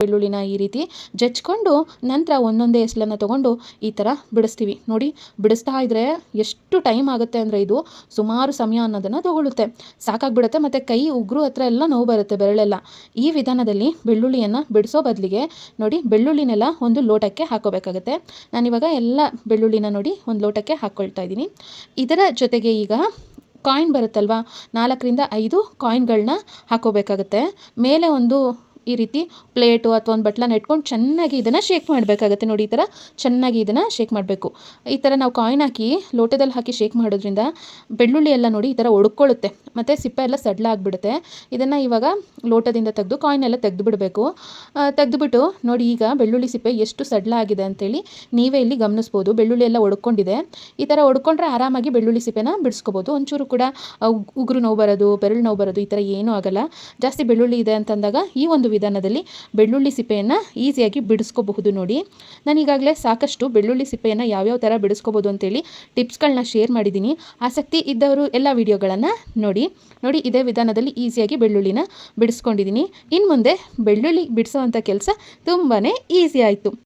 ಬೆಳ್ಳುಳ್ಳಿನ ಈ ರೀತಿ ಜಜ್ಕೊಂಡು ನಂತರ ಒಂದೊಂದೇ ಎಸ್ಲನ್ನು ತೊಗೊಂಡು ಈ ಥರ ಬಿಡಿಸ್ತೀವಿ. ನೋಡಿ, ಬಿಡಿಸ್ತಾ ಇದ್ರೆ ಎಷ್ಟು ಟೈಮ್ ಆಗುತ್ತೆ ಅಂದರೆ ಇದು ಸುಮಾರು ಸಮಯ ಅನ್ನೋದನ್ನು ತಗೊಳ್ಳುತ್ತೆ, ಸಾಕಾಗ್ಬಿಡುತ್ತೆ. ಮತ್ತು ಕೈ ಉಗುರು ಹತ್ರ ಎಲ್ಲ ನೋವು ಬರುತ್ತೆ, ಬೆರಳೆಲ್ಲ. ಈ ವಿಧಾನದಲ್ಲಿ ಬೆಳ್ಳುಳ್ಳಿಯನ್ನು ಬಿಡಿಸೋ ಬದಲಿಗೆ ನೋಡಿ, ಬೆಳ್ಳುಳ್ಳಿನೆಲ್ಲ ಒಂದು ಲೋಟಕ್ಕೆ ಹಾಕೋಬೇಕಾಗುತ್ತೆ. ನಾನಿವಾಗ ಎಲ್ಲ ಬೆಳ್ಳುಳ್ಳಿನ ನೋಡಿ ಒಂದು ಲೋಟಕ್ಕೆ ಹಾಕ್ಕೊಳ್ತಾ ಇದ್ದೀನಿ. ಇದರ ಜೊತೆಗೆ ಈಗ ಕಾಯಿನ್ ಬರುತ್ತಲ್ವ, 4ರಿಂದ 5 ಕಾಯಿನ್ಗಳನ್ನ ಹಾಕೋಬೇಕಾಗುತ್ತೆ. ಮೇಲೆ ಒಂದು ಈ ರೀತಿ ಪ್ಲೇಟು ಅಥವಾ ಒಂದು ಬಟ್ಲನ್ನ ಇಟ್ಕೊಂಡು ಚೆನ್ನಾಗಿ ಇದನ್ನು ಶೇಕ್ ಮಾಡಬೇಕಾಗತ್ತೆ. ನೋಡಿ, ಈ ಥರ ಚೆನ್ನಾಗಿ ಇದನ್ನು ಶೇಕ್ ಮಾಡಬೇಕು. ಈ ಥರ ನಾವು ಕಾಯಿನ್ ಹಾಕಿ ಲೋಟದಲ್ಲಿ ಹಾಕಿ ಶೇಕ್ ಮಾಡೋದ್ರಿಂದ ಬೆಳ್ಳುಳ್ಳಿ ಎಲ್ಲ ನೋಡಿ ಈ ಥರ ಒಡ್ಕೊಳ್ಳುತ್ತೆ ಮತ್ತು ಸಿಪ್ಪೆ ಎಲ್ಲ ಸಡ್ಲ ಆಗಿಬಿಡುತ್ತೆ. ಇದನ್ನು ಇವಾಗ ಲೋಟದಿಂದ ತೆಗೆದು ಕಾಯಿನ್ ಎಲ್ಲ ತೆಗೆದು ಬಿಡಬೇಕು. ತೆಗೆದುಬಿಟ್ಟು ನೋಡಿ, ಈಗ ಬೆಳ್ಳುಳ್ಳಿ ಸಿಪ್ಪೆ ಎಷ್ಟು ಸಡ್ಲ ಆಗಿದೆ ಅಂತೇಳಿ ನೀವೇ ಇಲ್ಲಿ ಗಮನಿಸ್ಬೋದು. ಬೆಳ್ಳುಳ್ಳಿ ಎಲ್ಲ ಒಡ್ಕೊಂಡಿದೆ. ಈ ಥರ ಒಡ್ಕೊಂಡ್ರೆ ಆರಾಮಾಗಿ ಬೆಳ್ಳುಳ್ಳಿ ಸಿಪ್ಪೆನ ಬಿಡಿಸ್ಕೋಬೋದು. ಒಂಚೂರು ಕೂಡ ಉಗುರು ನೋವು ಬರೋದು, ಬೆರಳು ನೋವು ಬರೋದು ಈ ಥರ ಏನೂ ಆಗಲ್ಲ. ಜಾಸ್ತಿ ಬೆಳ್ಳುಳ್ಳಿ ಇದೆ ಅಂತಂದಾಗ ಈ ಒಂದು ವಿಧಾನದಲ್ಲಿ ಬೆಳ್ಳುಳ್ಳಿ ಸಿಪ್ಪೆಯನ್ನು ಈಸಿಯಾಗಿ ಬಿಡಿಸ್ಕೋಬಹುದು. ನೋಡಿ, ನಾನು ಈಗಾಗಲೇ ಸಾಕಷ್ಟು ಬೆಳ್ಳುಳ್ಳಿ ಸಿಪ್ಪೆಯನ್ನು ಯಾವ್ಯಾವ ಥರ ಬಿಡಿಸ್ಕೋಬೋದು ಅಂತೇಳಿ ಟಿಪ್ಸ್ಗಳನ್ನ ಶೇರ್ ಮಾಡಿದ್ದೀನಿ. ಆಸಕ್ತಿ ಇದ್ದವರು ಎಲ್ಲ ವಿಡಿಯೋಗಳನ್ನು ನೋಡಿ. ಇದೇ ವಿಧಾನದಲ್ಲಿ ಈಸಿಯಾಗಿ ಬೆಳ್ಳುಳ್ಳಿನ ಬಿಡಿಸ್ಕೊಂಡಿದ್ದೀನಿ. ಇನ್ನು ಮುಂದೆ ಬೆಳ್ಳುಳ್ಳಿ ಬಿಡಿಸೋವಂಥ ಕೆಲಸ ತುಂಬಾ ಈಸಿ ಆಯಿತು.